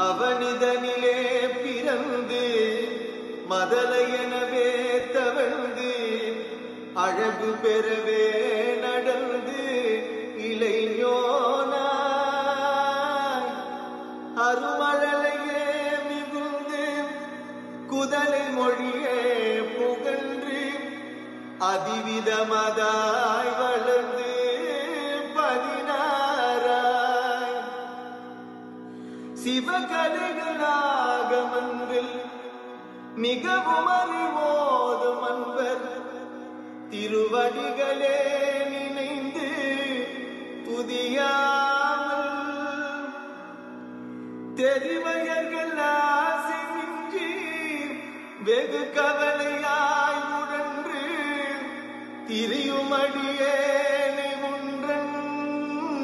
அவனிதனிலே பிறந்து மதலையனவே தவழ்ந்து அழகு பெறவே நடந்து இளைஞனாய் அருமழலையே மிகுந்து குதலை மொழியே புகன்று அதிவிதமதாய் வளர்ந்து 16 சிவகலைகளாக மன்றில் மிகவும் அறிவோதும் அன்பர் திருவடிகளே நினைந்து துதியாமல் தெரிவயர்கள் ஆசையின்றி வெகு கவலையாய் உழன்று திரியுமடியேனை ஒன்றன்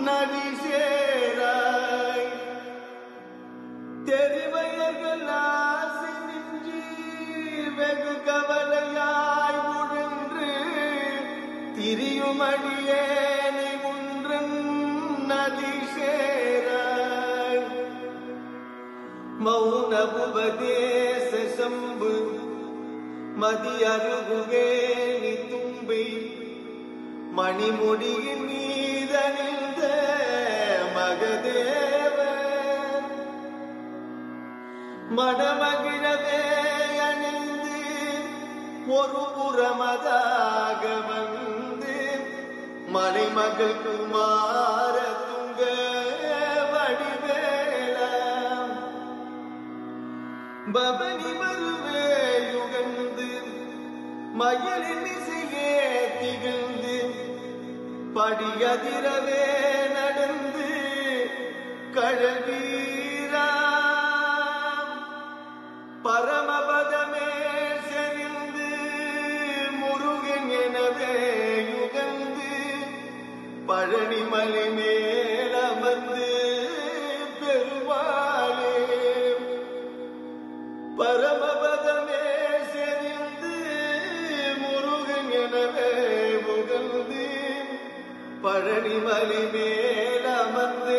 நதி சேராய் தெரிவயர்கள் ஆசையின்றி வெகு கவலையாய் உழன்று திரியுமடியேனை ஒன்றன் நதி சேராய் மௌன உபதேச சம்பு மதியருகுவே நி தும்பை மணிமுடியின் மீதணிந்த மகதேவன் மணமகிழவே அணிந்து ஒரு புறமதாக வந்து மலைமகள் குமார துங்க வடிவேலாம் பவனி மருவே யுகந்து மயலின் இசையே திகழ்ந்து படியதிரவே நடந்து கழவீரா பரமபதமே செறிந்து முருகன் எனவே யுகந்து பழனிமலை மேல் அமர்ந்து பெருமாளே பரமபதமே செறிந்து முருகன் எனவே முகந்து பழனிமலை மேல் அமர்ந்து